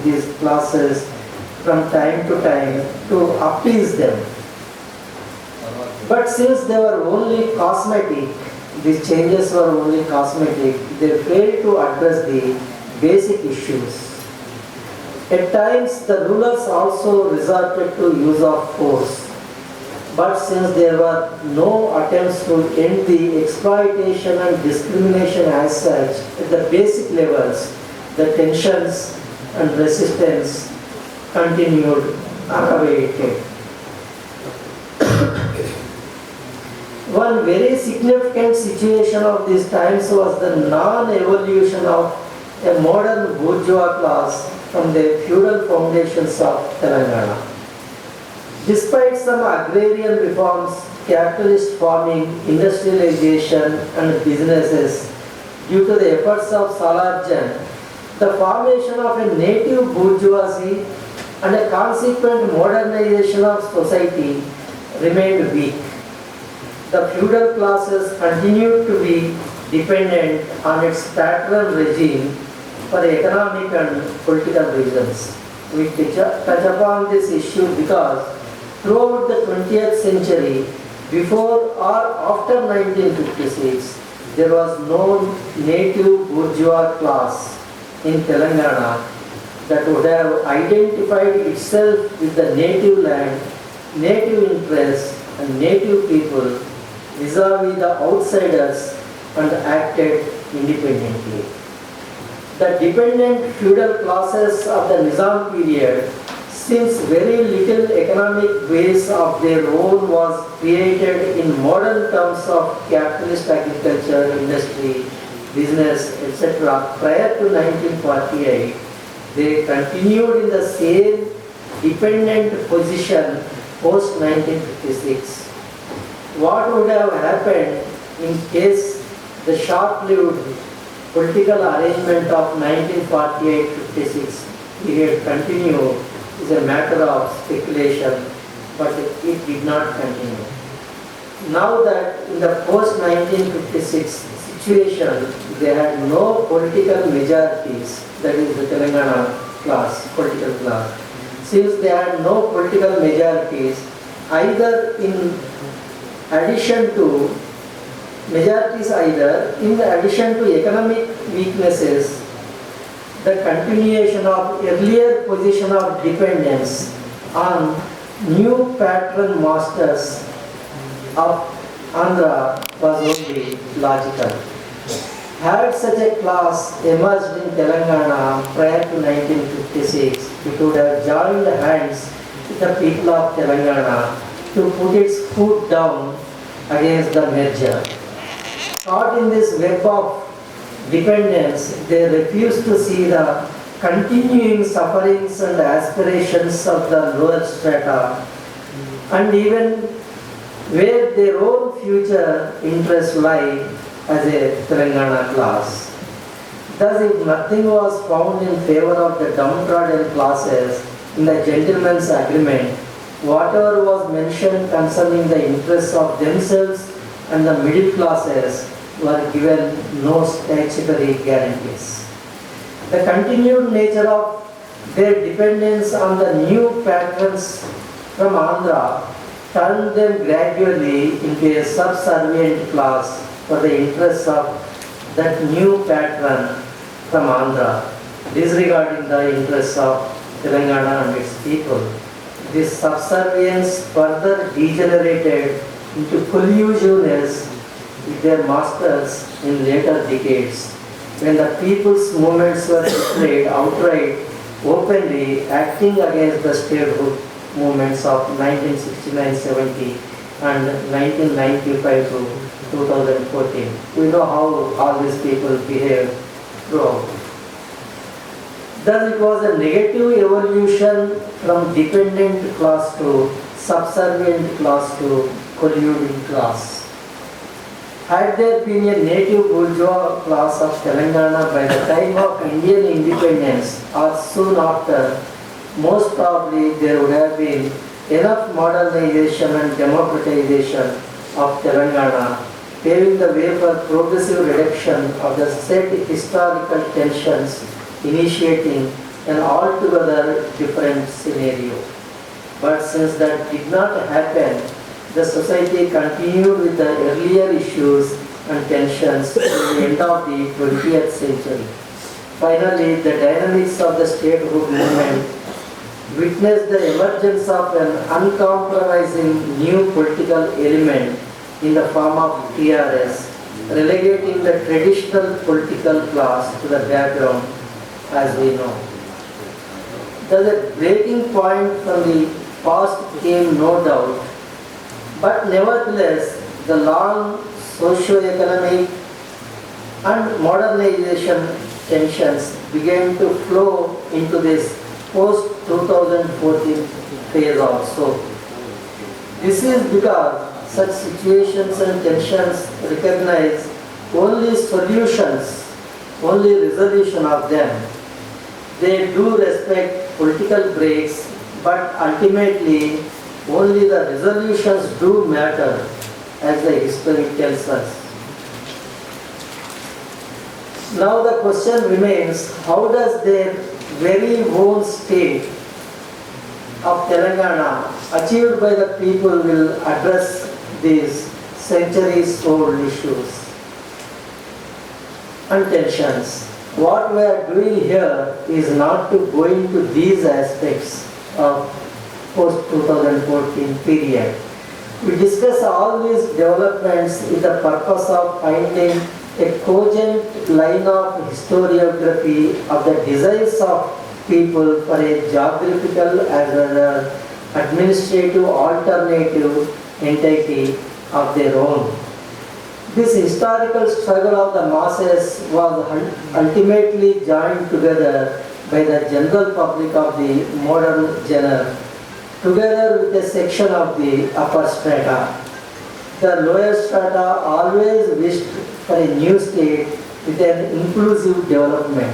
these classes from time to time to appease them. But since they were only cosmetic, these changes were only cosmetic, they failed to address the basic issues. At times, the rulers also resorted to use of force. But since there were no attempts to end the exploitation and discrimination as such at the basic levels, the tensions and resistance continued unabated. One very significant situation of these times was the non-evolution of a modern bourgeois class from the feudal foundations of Telangana. Despite some agrarian reforms, capitalist farming, industrialization and businesses, due to the efforts of Salarjan, the formation of a native bourgeoisie and a consequent modernization of society remained weak. The feudal classes continued to be dependent on its patron regime for economic and political reasons. We touch upon this issue because throughout the 20th century, before or after 1956, there was no native bourgeois class in Telangana that would have identified itself with the native land, native interests and native people vis-a-vis the outsiders and acted independently. The dependent feudal classes of the Nizam period, since very little economic base of their own was created in modern terms of capitalist agriculture, industry, business, etc. prior to 1948, they continued in the same dependent position post 1956. What would have happened in case the short-lived political arrangement of 1948-56 period continued is a matter of speculation, but it did not continue. Now that in the post-1956 situation, they had no political majorities, that is the Telangana class, political class. Since they had no political majorities, either in addition to economic weaknesses, the continuation of earlier position of dependence on new patron masters of Andhra was only logical. Had such a class emerged in Telangana prior to 1956, it would have joined hands with the people of Telangana to put its foot down against the merger. Caught in this web of dependence, they refused to see the continuing sufferings and aspirations of the lower strata, and even where their own future interests lie as a Telangana class. Thus, if nothing was found in favor of the downtrodden classes in the gentleman's agreement, whatever was mentioned concerning the interests of themselves and the middle classes were given no statutory guarantees. The continued nature of their dependence on the new patrons from Andhra turned them gradually into a subservient class for the interests of that new patron from Andhra, disregarding the interests of Telangana and its people. This subservience further degenerated into collusiveness with their masters in later decades, when the people's movements were displayed outright, openly, acting against the statehood movements of 1969-70 and 1995 to 2014. We know how all these people behaved throughout. Thus, it was a negative evolution from dependent class to subservient class to colluding class. Had there been a native bourgeois class of Telangana by the time of Indian independence or soon after, most probably there would have been enough modernization and democratization of Telangana, paving the way for progressive reduction of the state historical tensions, initiating an altogether different scenario. But since that did not happen, the society continued with the earlier issues and tensions to the end of the 20th century. Finally, the dynamics of the statehood movement witnessed the emergence of an uncompromising new political element in the form of TRS, relegating the traditional political class to the background as we know. The breaking point from the past came no doubt, but nevertheless the long socio-economic and modernization tensions began to flow into this post-2014 phase also. This is because such situations and tensions recognize only solutions, only resolution of them. They do respect political breaks, but ultimately only the resolutions do matter, as the history tells us. Now the question remains, how does their very own state of Telangana, achieved by the people, will address these centuries-old issues and tensions? What we are doing here is not to go into these aspects of post-2014 period. We discuss all these developments with the purpose of finding a cogent line of historiography of the desires of people for a geographical as well as administrative alternative entity of their own. This historical struggle of the masses was ultimately joined together by the general public of the modern genre, together with a section of the upper strata. The lower strata always wished for a new state with an inclusive development,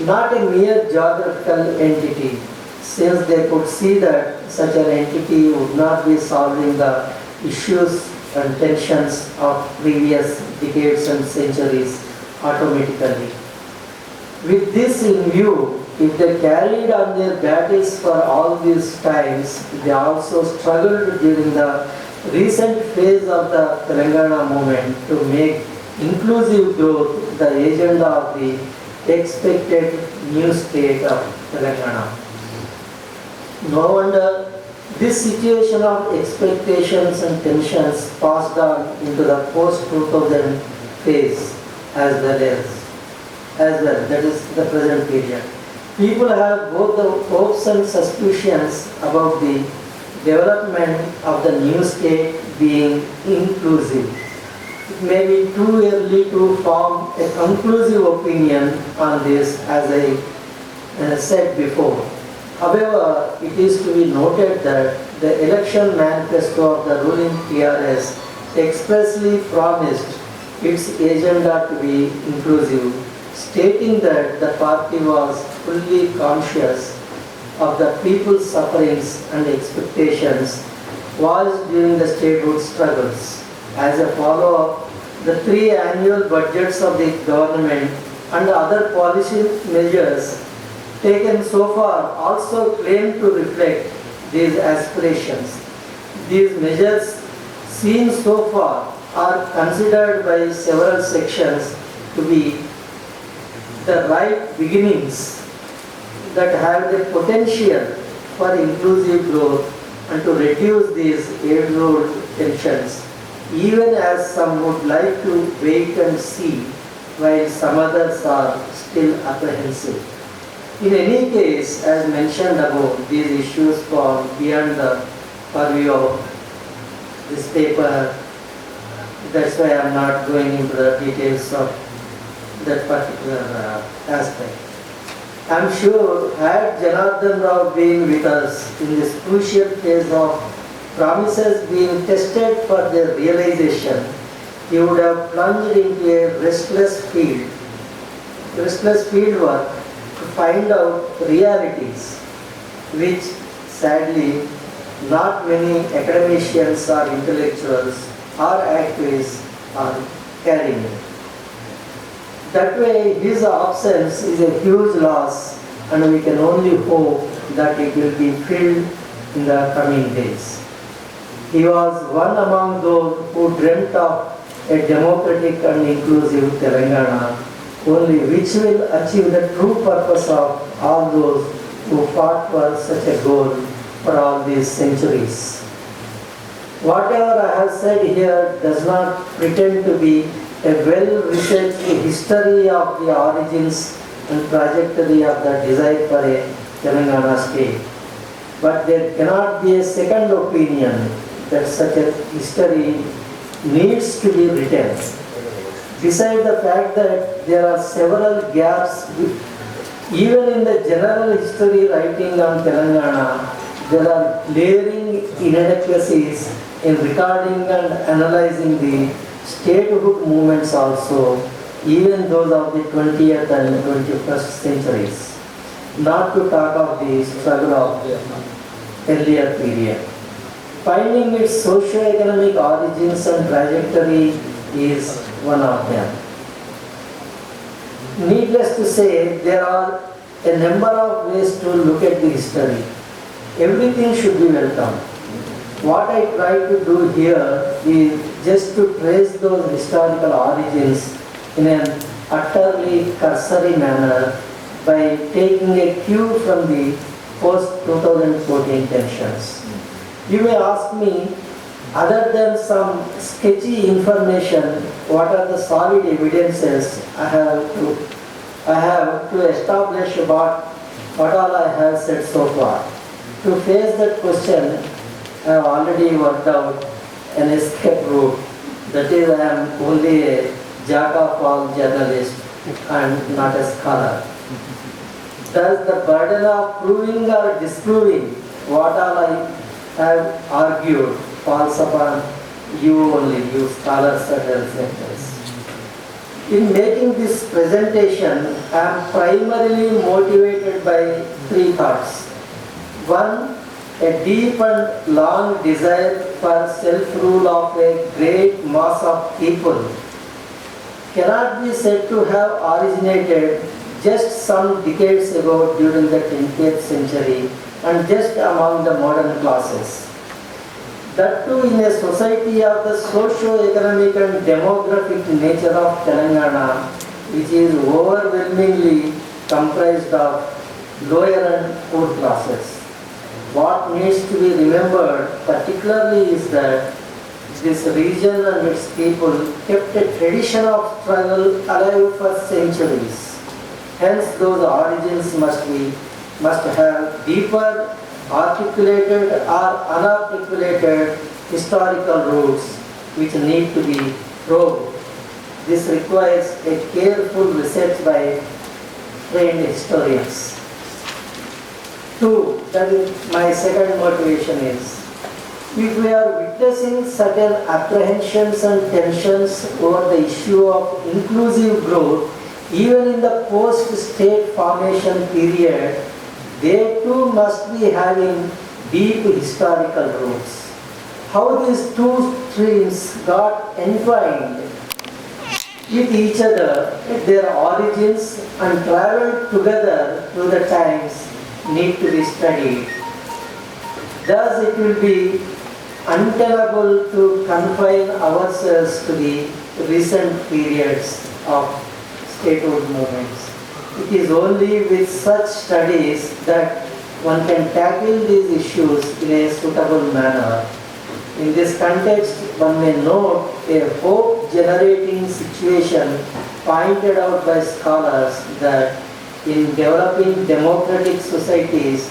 not a mere geographical entity, since they could see that such an entity would not be solving the issues and tensions of previous decades and centuries automatically. With this in view, if they carried on their battles for all these times, they also struggled during the recent phase of the Telangana movement to make inclusive growth the agenda of the expected new state of Telangana. No wonder this situation of expectations and tensions passed on into the post-2000 phase as well, that is the present period. People have both the hopes and suspicions about the development of the new state being inclusive. It may be too early to form a conclusive opinion on this, as I said before. However, it is to be noted that the election manifesto of the ruling TRS expressly promised its agenda to be inclusive, stating that the party was fully conscious of the people's sufferings and expectations voiced during the statehood struggles. As a follow-up, the 3 annual budgets of the government and other policy measures taken so far also claim to reflect these aspirations. These measures seen so far are considered by several sections to be the right beginnings that have the potential for inclusive growth and to reduce these age-old tensions, even as some would like to wait and see, while some others are still apprehensive. In any case, as mentioned above, these issues fall beyond the purview of this paper. That's why I'm not going into the details of that particular aspect. I'm sure had Janardhanrao been with us in this crucial phase of promises being tested for their realization, he would have plunged into a restless field work to find out realities, which sadly not many academicians or intellectuals or activists are carrying. That way, his absence is a huge loss, and we can only hope that it will be filled in the coming days. He was one among those who dreamt of a democratic and inclusive Telangana, only which will achieve the true purpose of all those who fought for such a goal for all these centuries. Whatever I have said here does not pretend to be a well-researched history of the origins and trajectory of the desire for a Telangana state. But there cannot be a second opinion that such a history needs to be written. Besides the fact that there are several gaps, even in the general history writing on Telangana, there are glaring inadequacies in recording and analyzing the statehood movements also, even those of the 20th and 21st centuries. Not to talk of the struggle of earlier period. Finding its socio-economic origins and trajectory is one of them. Needless to say, there are a number of ways to look at the history. Everything should be welcome. What I try to do here is just to trace those historical origins in an utterly cursory manner by taking a cue from the post-2014 tensions. You may ask me, other than some sketchy information, what are the solid evidences I have to establish about what all I have said so far? To face that question, I have already worked out an escape route. That is, I am only a jack of all journalist and not a scholar. Thus, the burden of proving or disproving what all I have argued falls upon you only, you scholars at health centers. In making this presentation, I am primarily motivated by three thoughts. One, a deep and long desire for self-rule of a great mass of people cannot be said to have originated just some decades ago during the 20th century and just among the modern classes. That too in a society of the socio-economic and demographic nature of Telangana, which is overwhelmingly comprised of lower and poor classes. What needs to be remembered particularly is that this region and its people kept a tradition of struggle alive for centuries. Hence those origins must have deeper articulated or unarticulated historical roots which need to be probed. This requires a careful research by trained historians. Two, that is my second motivation is, if we are witnessing certain apprehensions and tensions over the issue of inclusive growth, even in the post-state formation period, they too must be having deep historical roots. How these two streams got entwined with each other at their origins and traveled together through the times need to be studied. Thus it will be untenable to confine ourselves to the recent periods of statehood movements. It is only with such studies that one can tackle these issues in a suitable manner. In this context, one may note a hope-generating situation pointed out by scholars that in developing democratic societies,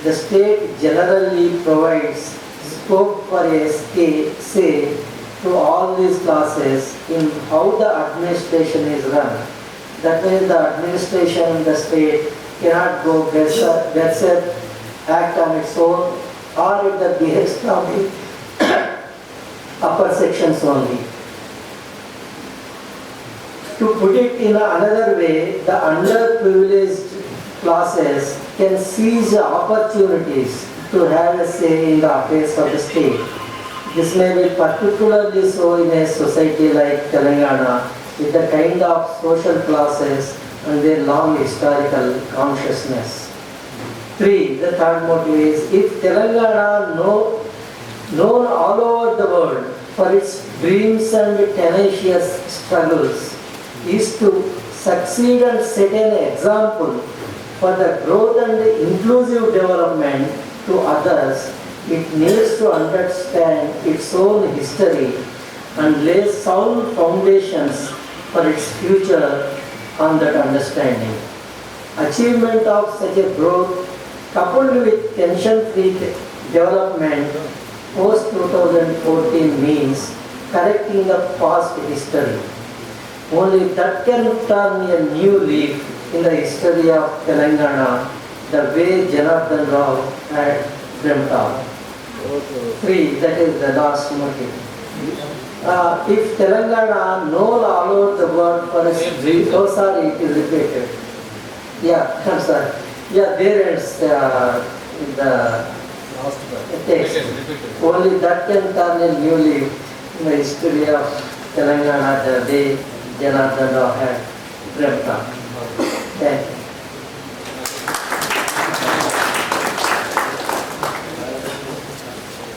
the state generally provides scope for a say to all these classes in how the administration is run. That way the administration in the state cannot go berserk, act on its own, or at the behest of the upper sections only. To put it in another way, the underprivileged classes can seize opportunities to have a say in the affairs of the state. This may be particularly so in a society like Telangana, with the kind of social classes and their long historical consciousness. 3. The third motive is, if Telangana known all over the world for its dreams and tenacious struggles, is to succeed and set an example for the growth and inclusive development to others, it needs to understand its own history and lay sound foundations for its future on that understanding. Achievement of such a growth, coupled with tension-free development post-2014, means correcting the past history. Only that can turn a new leaf in the history of Telangana, the way Janardhanrao had dreamt of. 3. That is the last motive. If Telangana known all over the world for its dreams, oh sorry, it is repeated. Yeah, I'm sorry. Yeah, there is the text. Only that can turn a new leaf in the history of Telangana, the way Janardhanrao had dreamt of. Thank you.